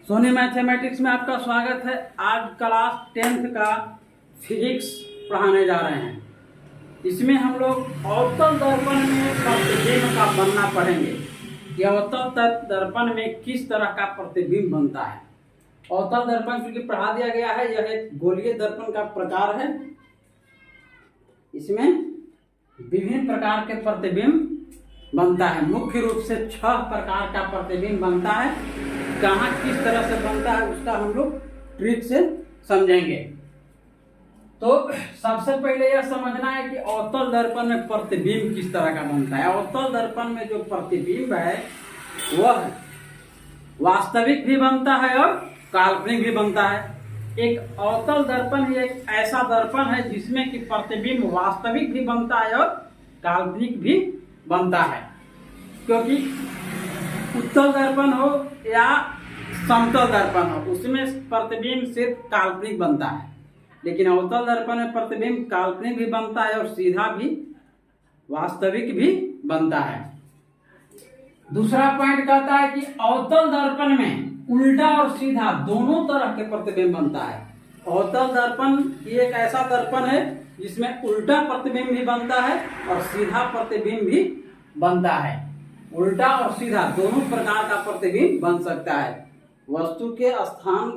Soni mathematics में आपका स्वागत है। आज क्लास 10th का फिजिक्स पढ़ाने जा रहे हैं। इसमें हम लोग अवतल दर्पण में प्रतिबिंब का बनना पढ़ेंगे कि अवतल दर्पण में किस तरह का प्रतिबिंब बनता है। अवतल दर्पण क्योंकि पढ़ा दिया गया है, यह एक गोलीय दर्पण का प्रकार है। इसमें विभिन्न प्रकार के प्रतिबिंब बनता है। मुख्य रूप से 6 प्रकार का प्रतिबिंब बनता है। कहाँ किस तरह से बनता है उसका हम लोग ट्रिक से समझेंगे। तो सबसे पहले यह समझना है कि अवतल दर्पण में प्रतिबिंब किस तरह का बनता है। अवतल दर्पण में जो प्रतिबिंब है वह वास्तविक भी बनता है और काल्पनिक भी बनता है। एक अवतल दर्पण ही एक ऐसा दर्पण है जिसमें कि प्रतिबिंब वास्तविक भी बनता है और काल्पनिक भी बनता है। क्योंकि उत्तल दर्पण हो या समतल दर्पण हो, उसमें प्रतिबिंब सिर्फ काल्पनिक बनता है, लेकिन अवतल दर्पण में प्रतिबिंब काल्पनिक भी बनता है और सीधा भी वास्तविक भी बनता है। दूसरा पॉइंट कहता है कि अवतल दर्पण में उल्टा और सीधा दोनों तरह के प्रतिबिंब बनता है। अवतल दर्पण एक ऐसा दर्पण है जिसमें उल्टा प्रतिबिंब भी बनता है और सीधा प्रतिबिंब भी बनता है। उल्टा और सीधा दोनों प्रकार का प्रतिबिंब बन सकता है वस्तु के स्थान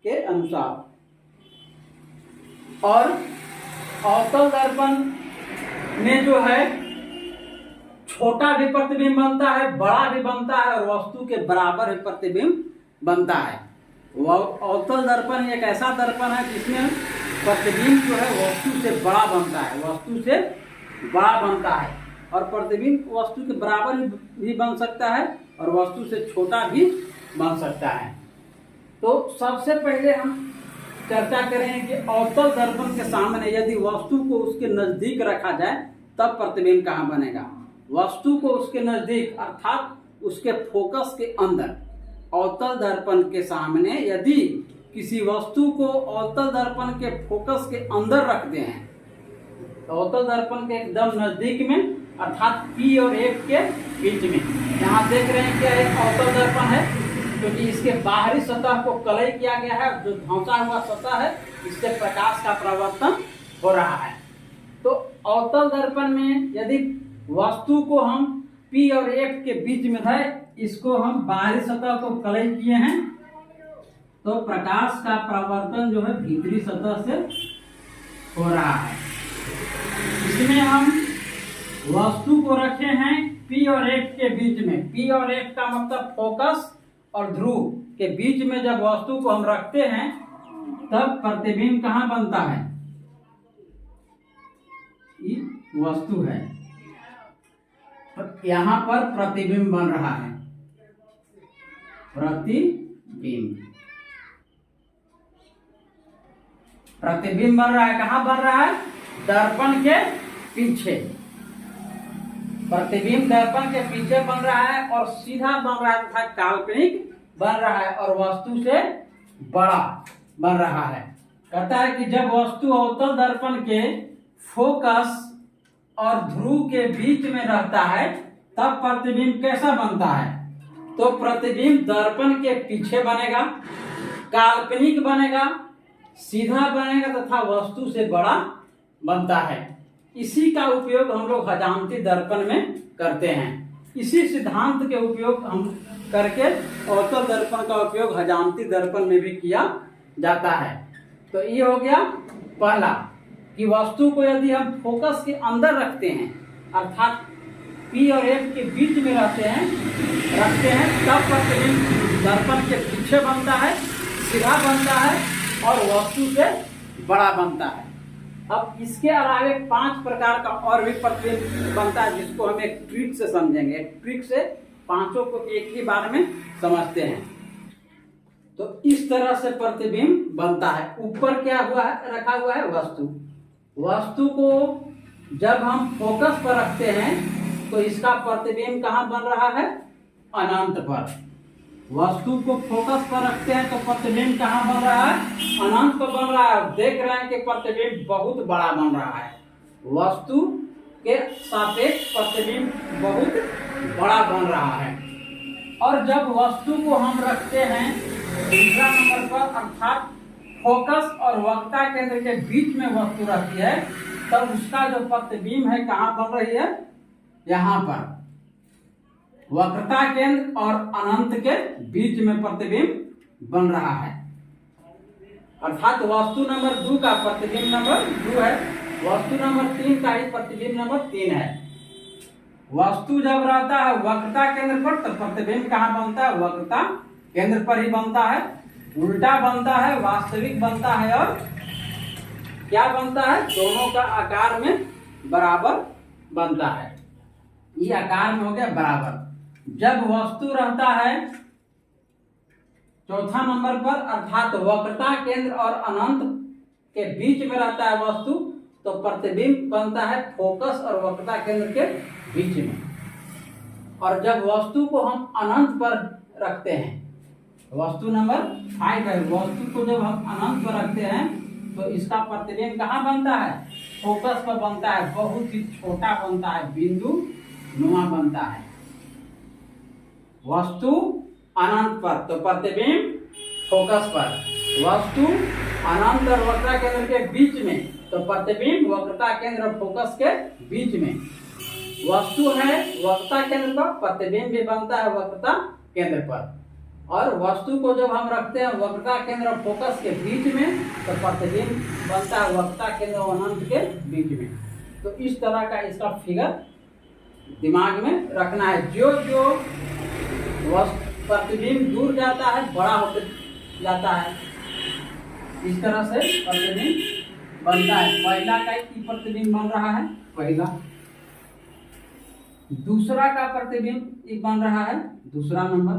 के अनुसार। और अवतल दर्पण में जो है छोटा भी प्रतिबिंब बनता है, बड़ा भी बनता है और वस्तु के बराबर भी प्रतिबिंब बनता है। वह अवतल दर्पण एक ऐसा दर्पण है जिसमें प्रतिबिंब जो है वस्तु से बड़ा बनता है, वस्तु से बड़ा बनता है और प्रतिबिंब वस्तु के बराबर भी बन सकता है और वस्तु से छोटा भी बन सकता है। तो सबसे पहले हम चर्चा करेंगे कि अवतल दर्पण के सामने यदि वस्तु को उसके नजदीक रखा जाए तब प्रतिबिंब कहाँ बनेगा। वस्तु को उसके नजदीक अर्थात उसके फोकस के अंदर अवतल दर्पण के सामने यदि किसी वस्तु को अवतल दर्पण के फोकस के अंदर रखते हैं तो अवतल दर्पण के एकदम नजदीक में अर्थात P और F के बीच में, यहाँ देख रहे हैं कि एक अवतल दर्पण है क्योंकि इसके बाहरी सतह को कलई किया गया है। जो धंसा हुआ सतह है इससे प्रकाश का प्रवर्तन हो रहा है। तो अवतल दर्पण में यदि वस्तु को हम P और F के बीच में है, इसको हम बाहरी सतह को कलई किए हैं तो प्रकाश का प्रवर्तन जो है भीतरी सतह से हो रहा है। इसमें हम वस्तु को रखे हैं P और F के बीच में। P और F का मतलब फोकस और ध्रुव के बीच में जब वस्तु को हम रखते हैं तब प्रतिबिंब कहाँ बनता है। ये वस्तु है, यहाँ पर प्रतिबिंब बन रहा है। प्रतिबिंब बन रहा है। कहाँ बन रहा है? दर्पण के पीछे। प्रतिबिंब दर्पण के पीछे बन रहा है और सीधा बन रहा है तथा काल्पनिक बन रहा है और वस्तु से बड़ा बन रहा है। कहता है कि जब वस्तु अवतल दर्पण के फोकस और ध्रुव के बीच में रहता है तब प्रतिबिंब कैसा बनता है। तो प्रतिबिंब दर्पण के पीछे बनेगा, काल्पनिक बनेगा, सीधा बनेगा तथा वस्तु से बड़ा बनता है। इसी का उपयोग हम लोग हजामती दर्पण में करते हैं। इसी सिद्धांत के उपयोग हम करके अवतल दर्पण का उपयोग हजामती दर्पण में भी किया जाता है। तो ये हो गया पहला कि वस्तु को यदि हम फोकस के अंदर रखते हैं अर्थात P और F के बीच में रखते हैं तब प्रतिबिंब दर्पण के पीछे बनता है, सीधा बनता है और वस्तु से बड़ा बनता है। अब इसके अलावे 5 प्रकार का और भी प्रतिबिंब बनता है जिसको हम एक ट्रिक से समझेंगे। एक ट्रिक से पांचों को एक ही बार में समझते हैं। तो इस तरह से प्रतिबिंब बनता है। ऊपर क्या हुआ है, रखा हुआ है वस्तु। वस्तु को जब हम फोकस पर रखते हैं तो इसका प्रतिबिंब कहाँ बन रहा है? अनंत पर। वस्तु को फोकस पर रखते हैं तो प्रतिबिंब कहाँ बन रहा है? अनंत पर बन रहा है। देख रहे हैं कि प्रतिबिंब बहुत बड़ा बन रहा है। वस्तु के सापेक्ष प्रतिबिंब बहुत बड़ा बन रहा है। और जब वस्तु को हम रखते हैं दूसरा नंबर पर अर्थात फोकस और वक्रता केंद्र के बीच में वस्तु रहती है, तब उसका जो प्रतिबिंब है कहाँ बन रही है, यहाँ पर वक्रता केंद्र और अनंत के बीच में प्रतिबिंब बन रहा है। अर्थात वस्तु नंबर 2 का प्रतिबिंब नंबर 2 है, वस्तु नंबर 3 का ही प्रतिबिंब नंबर 3 है। वस्तु जब रहता है वक्रता केंद्र पर तो प्रतिबिंब कहाँ बनता है, वक्रता केंद्र पर ही बनता है। उल्टा बनता है, वास्तविक बनता है और क्या बनता है, दोनों का आकार में बराबर बनता है। ये आकार में हो गया बराबर। जब वस्तु रहता है चौथा नंबर पर अर्थात वक्रता केंद्र और अनंत के बीच में रहता है वस्तु, तो प्रतिबिंब बनता है फोकस और वक्रता केंद्र के बीच में। और जब वस्तु को हम अनंत पर रखते हैं, वस्तु नंबर 5 है, वस्तु को जब हम अनंत पर रखते हैं तो इसका प्रतिबिंब कहाँ बनता है, फोकस पर बनता है, बहुत ही छोटा बनता है, बिंदु नुमा बनता है। वस्तु अनंत पर तो प्रतिबिंब फोकस पर, वस्तु अनंत और वक्रता केंद्र के बीच में तो प्रतिबिंब वक्रता केंद्र और फोकस के बीच में। वस्तु है वक्रता केंद्र पर, प्रतिबिंब भी बनता है वक्रता केंद्र पर। और वस्तु को जब हम रखते हैं वक्रता केंद्र और फोकस के बीच में तो प्रतिबिंब बनता है वक्रता केंद्र और अनंत के बीच में। तो इस तरह का इसका फिगर दिमाग में रखना है। जो जो प्रतिबिंब दूर जाता है बड़ा होते जाता है, इस तरह से प्रतिबिंब बनता है। पहला का ही प्रतिबिंब बन रहा है, पहला। दूसरा का प्रतिबिंब बन रहा है दूसरा नंबर,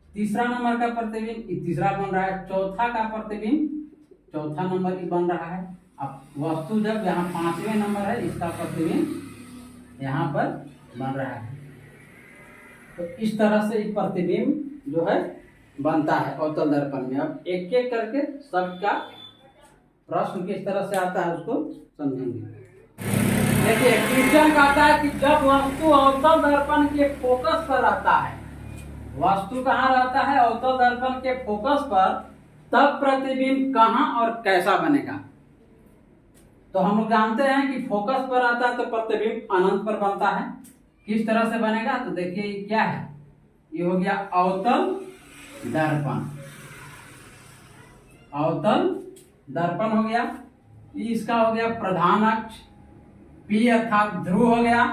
तीसरा नंबर का प्रतिबिंब तीसरा बन रहा है, चौथा का प्रतिबिंब चौथा नंबर बन रहा है। अब वस्तु जब यहाँ 5वें नंबर है, इसका प्रतिबिंब यहाँ पर बन रहा है। तो इस तरह से प्रतिबिंब जो है बनता है अवतल दर्पण में। अब एक एक करके सबका प्रश्न किस तरह से आता है उसको समझेंगे। देखिए क्वेश्चन कहता है कि जब वस्तु अवतल दर्पण के फोकस पर रहता है, वस्तु कहाँ रहता है, अवतल दर्पण के फोकस पर, तब प्रतिबिंब कहाँ और कैसा बनेगा। तो हम लोग जानते हैं कि फोकस पर आता है तो प्रतिबिंब अनंत पर बनता है। किस तरह से बनेगा, तो देखिए ये क्या है, ये हो गया अवतल दर्पण, अवतल दर्पण हो गया। इसका हो गया प्रधान अक्ष, P अर्थात ध्रुव हो गया।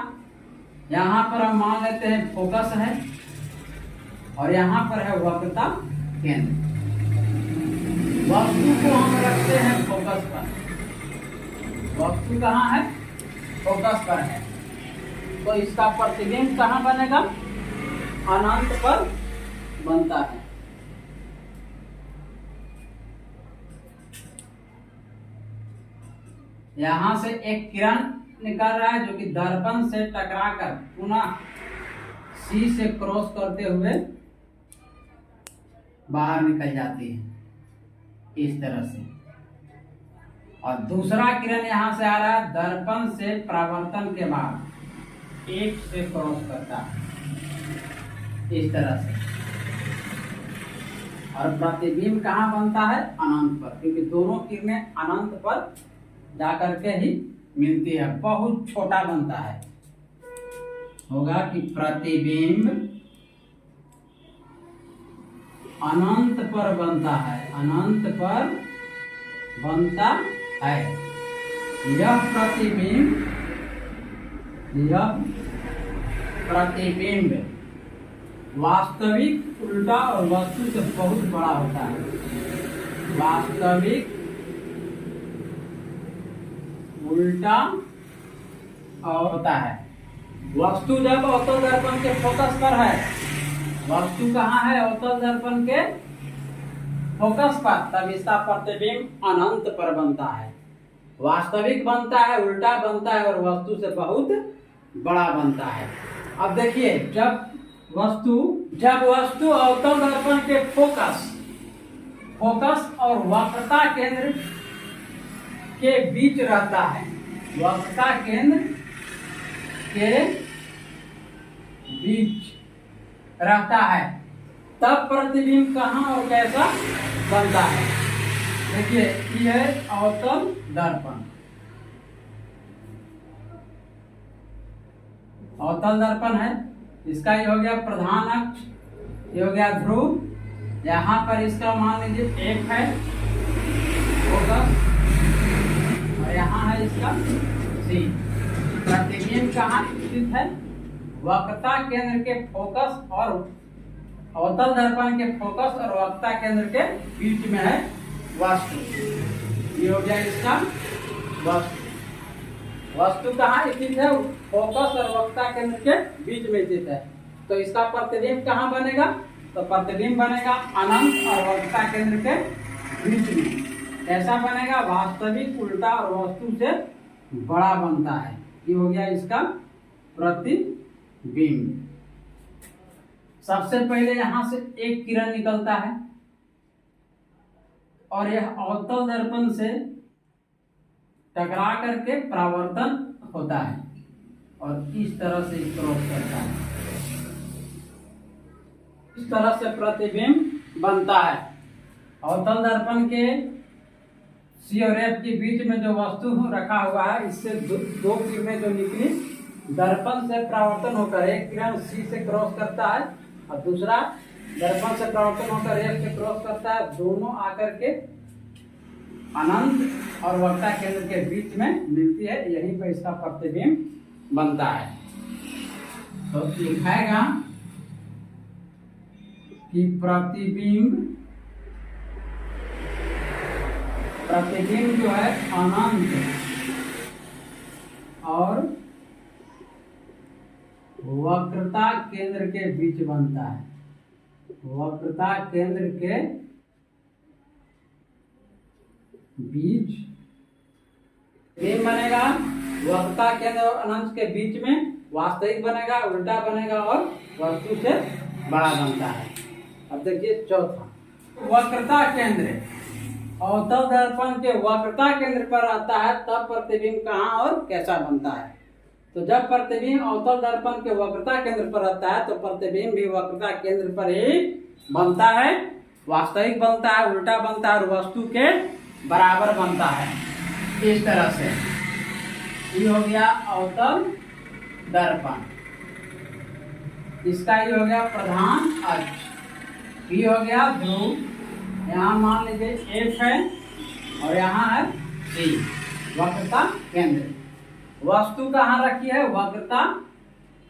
यहाँ पर हम मान लेते हैं फोकस है और यहाँ पर है वक्रता केंद्र। वस्तु को हम रखते हैं फोकस पर, वस्तु कहाँ है, फोकस पर है, तो इसका प्रतिबिंब कहाँ बनेगा, अनंत पर बनता है। यहां से एक किरण निकल रहा है जो कि दर्पण से टकराकर पुनः C से क्रॉस करते हुए बाहर निकल जाती है इस तरह से। और दूसरा किरण यहां से आ रहा है दर्पण से परावर्तन के बाद एक से क्रॉस करता है इस तरह से। और प्रतिबिंब कहाँ बनता है, अनंत पर, क्योंकि दोनों किरणें अनंत पर जाकर के ही मिलती है। बहुत छोटा बनता है, होगा कि प्रतिबिंब अनंत पर बनता है, अनंत पर बनता है। यह प्रतिबिंब वास्तविक उल्टा और वस्तु से बहुत बड़ा होता है। वास्तविक उल्टा और होता है। वस्तु जब अवतल दर्पण के फोकस पर है, वस्तु कहाँ है, अवतल दर्पण के फोकस पर, तब इसका प्रतिबिंब अनंत पर बनता है। वास्तविक बनता है, उल्टा बनता है और वस्तु से बहुत बड़ा बनता है। अब देखिए जब वस्तु अवतल दर्पण के फोकस और वक्रता केंद्र के बीच रहता है, वक्रता केंद्र के बीच रहता है, तब प्रतिबिंब कहाँ और कैसा बनता है। देखिए ये है अवतल दर्पण। अवतल दर्पण है, इसका ये हो गया प्रधान अक्ष, ये हो गया ध्रुव, यहाँ पर इसका मान लीजिए एक है फोकस और यहाँ है इसका सी। प्रतिबिंब कहाँ स्थित है, वक्रता केंद्र के फोकस और अवतल दर्पण के फोकस और वक्रता केंद्र के बीच में है वस्तु। ये हो गया इसका वस्तु। वस्तु कहाँ स्थित है, फोकस और वक्रता केंद्र के बीच में स्थित है। तो इसका प्रतिबिंब कहाँ बनेगा, तो प्रतिबिंब बनेगा अनंत और वक्रता केंद्र के बीच में। कैसा बनेगा, वास्तविक, उल्टा और वस्तु से बड़ा बनता है। ये हो गया इसका प्रतिबिंब। सबसे पहले यहां से एक किरण निकलता है और यह अवतल दर्पण से टकरा करके परावर्तन होता है और इस तरह से क्रॉस करता है। इस तरह से प्रतिबिंब बनता है। अवतल दर्पण के सी और एफ के बीच में जो वस्तु रखा हुआ है, इससे दो किरणें जो निकली दर्पण से परावर्तन होकर, एक किरण सी से क्रॉस करता है और दूसरा दर्पण से परावर्तन होकर एफ से क्रॉस करता है। दोनों आकर के अनंत और वक्रता केंद्र के बीच में मिलती है, यहीं पर इसका प्रतिबिंब बनता है। तो लिखाएगा कि प्रतिबिंब जो है अनंत और वक्रता केंद्र के बीच बनता है। वक्रता केंद्र के बीच बिंब बनेगा, वक्रता केंद्र और अनंत के बीच में वास्तविक बनेगा, उल्टा बनेगा और वस्तु से बड़ा बनता है। अब देखिए चौथा, वक्रता केंद्र। अवतल दर्पण के वक्रता केंद्र पर आता है तब प्रतिबिंब कहाँ और कैसा बनता है। तो जब प्रतिबिंब अवतल दर्पण के वक्रता केंद्र पर आता है तो प्रतिबिंब भी वक्रता केंद्र पर ही बनता है, वास्तविक बनता है, उल्टा बनता है और वस्तु के बराबर बनता है। इस तरह से ये हो गया अवतल दर्पण। इसका ये हो गया प्रधान अक्ष, ये हो गया ध्रुव, यहाँ मान लीजिए एफ है और यहाँ है सी, वक्रता केंद्र। वस्तु कहाँ रखी है, वक्रता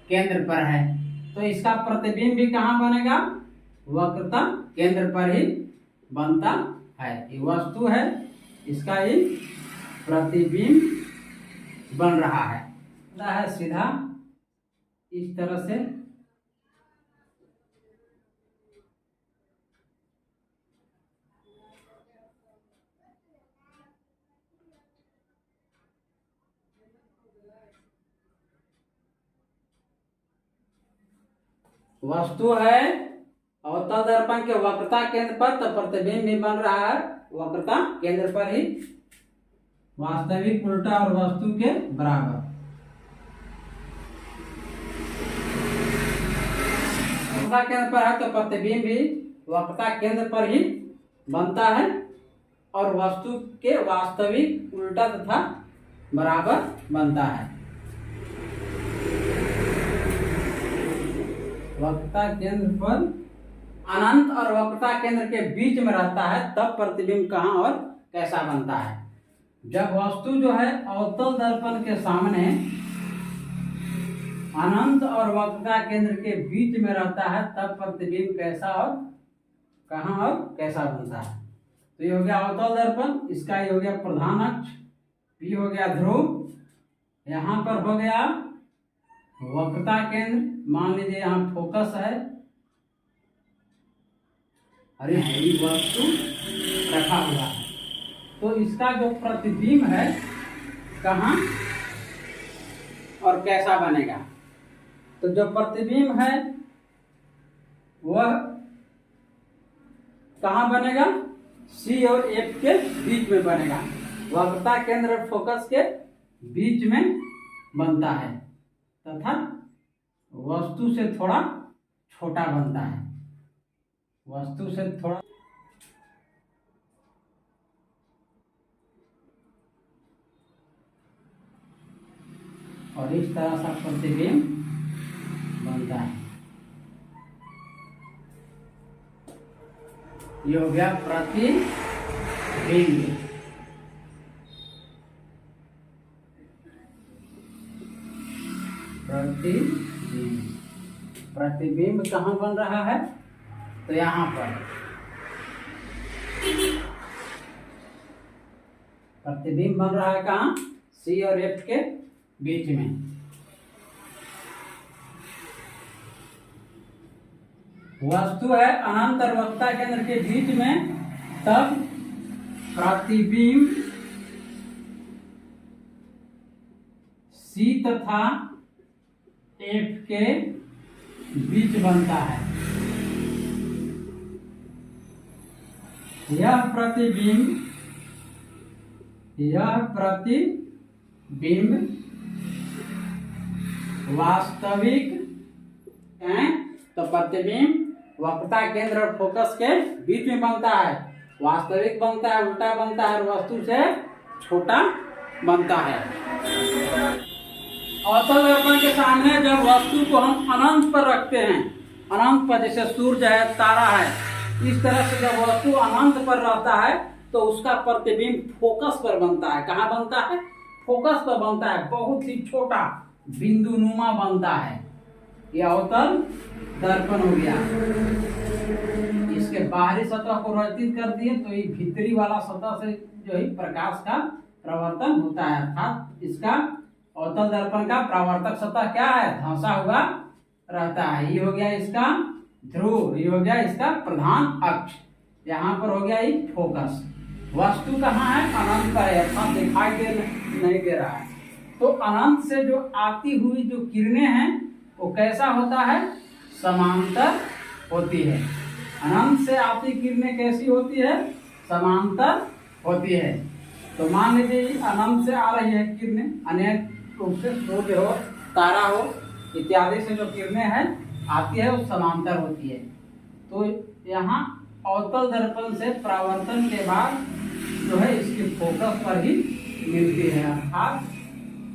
केंद्र पर है, तो इसका प्रतिबिंब भी कहाँ बनेगा, वक्रता केंद्र पर ही बनता है। ये वस्तु है, इसका ही प्रतिबिंब बन रहा है सीधा इस तरह से। वस्तु है अवतल दर्पण के वक्रता केंद्र पर, तो प्रतिबिंब भी बन रहा है वक्रता केंद्र पर ही, वास्तविक, उल्टा और वस्तु के बराबर। वक्रता केंद्र पर है तो प्रतिबिंब भी वक्रता केंद्र पर ही बनता है और वस्तु के वास्तविक, उल्टा तथा बराबर बनता है। वक्रता केंद्र पर अनंत और वक्रता केंद्र के बीच में रहता है तब प्रतिबिंब कहाँ और कैसा बनता है। जब वस्तु जो है अवतल दर्पण के सामने अनंत और वक्रता केंद्र के बीच में रहता है तब प्रतिबिंब कैसा और कहाँ और कैसा बनता है। तो ये हो गया अवतल दर्पण, इसका ये हो गया प्रधान अक्ष, ये हो गया ध्रुव, यहाँ पर हो गया वक्रता केंद्र, मान लीजिए यहाँ फोकस है और ये वस्तु रखा हुआ है। तो इसका जो प्रतिबिंब है कहाँ और कैसा बनेगा, तो जो प्रतिबिंब है वह कहाँ बनेगा, सी और एफ के बीच में बनेगा, वक्रता केंद्र और फोकस के बीच में बनता है तथा वस्तु से थोड़ा छोटा बनता है। वस्तु से थोड़ा और इस तरह से प्रतिबिंब बनता है। ये हो गया प्रतिबिंब। प्रतिबिंब प्रतिबिंब कहाँ बन रहा है? तो यहाँ पर प्रतिबिंब बन रहा है कहाँ? C और F के बीच में। वस्तु है अनंत और वक्ता केंद्र के बीच में, तब प्रतिबिंब C तथा F के बीच बनता है। यह प्रतिबिंब वास्तविक है। तो प्रतिबिंब वक्रता केंद्र और फोकस के बीच में बनता है, वास्तविक बनता है, उल्टा बनता है और वस्तु से छोटा बनता है। अवतल दर्पण के सामने जब वस्तु को हम अनंत पर रखते हैं, अनंत पर, जैसे सूर्य है, तारा है, इस तरह से जब वस्तु अनंत पर रहता है तो उसका प्रतिबिंब फोकस पर बनता है। कहाँ बनता है? फोकस पर बनता है, बहुत ही छोटा बिंदुनुमा बनता है। यह अवतल दर्पण हो गया। इसके बाहरी सतह को रचित कर दिए तो ये भीतरी वाला सतह से जो है प्रकाश का प्रवर्तन होता है, अर्थात इसका अवतल दर्पण का परावर्तक सतह क्या है? धंसा हुआ रहता है। ये हो गया इसका ध्रुव, ये हो गया इसका प्रधान अक्ष, यहाँ पर हो गया ये फोकस। वस्तु कहाँ है? अनंत पर है, अर्थात दिखाई नहीं दे रहा है। तो अनंत से जो आती हुई जो किरणें हैं वो कैसा होता है? समांतर होती है। अनंत से आती किरणें कैसी होती है? समांतर होती है। तो मान लीजिए अनंत से आ रही है किरणें, अनेक रूप से सूर्य हो, तारा हो इत्यादि से जो किरणें हैं आती है वो समांतर होती है। तो यहाँ अवतल दर्पण से परावर्तन के बाद जो है इसकी फोकस पर ही मिलती है, अर्थात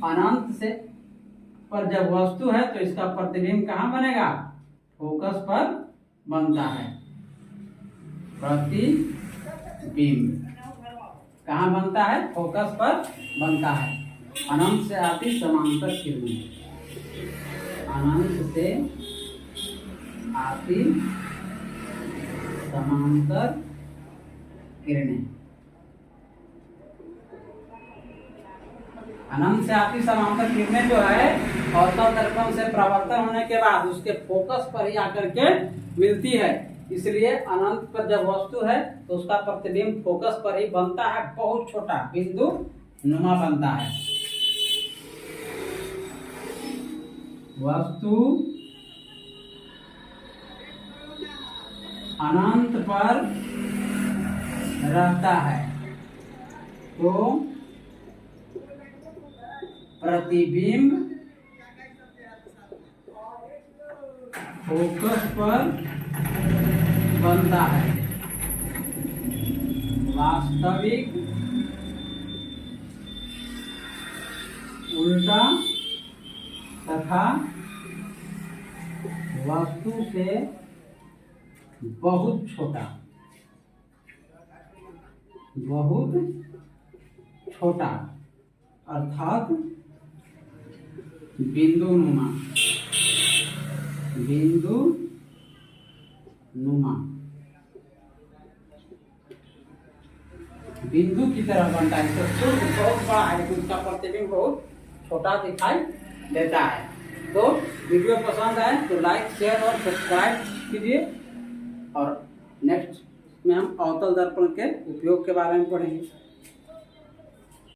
अनंत से पर जब वस्तु है तो इसका प्रतिबिंब कहाँ बनेगा? फोकस पर बनता है। प्रतिबिंब कहाँ बनता है? फोकस पर बनता है। अनंत से आती समांतर किरणें, अनंत से आती समांतर किरणें, अनंत से आती समांतर किरणें जो है अवतल दर्पण से परावर्तन होने के बाद उसके फोकस पर ही आकर के मिलती है। इसलिए अनंत पर जब वस्तु है तो उसका प्रतिबिंब फोकस पर ही बनता है, बहुत छोटा बिंदु नुमा बनता है। वस्तु अनंत पर रहता है तो प्रतिबिंब फोकस पर बनता है। वास्तविक उल्टा तथा वस्तु से बहुत छोटा, बहुत छोटा, अर्थात बिंदुनुमा, बिंदुनुमा, बिंदु की तरह बनता है। तो सूर्य बहुत बड़ा है लेकिन उसका प्रतिबिंब बहुत छोटा दिखाई देता है। तो वीडियो पसंद आए तो लाइक, शेयर और सब्सक्राइब कीजिए और नेक्स्ट में हम अवतल दर्पण के उपयोग के बारे में पढ़ेंगे।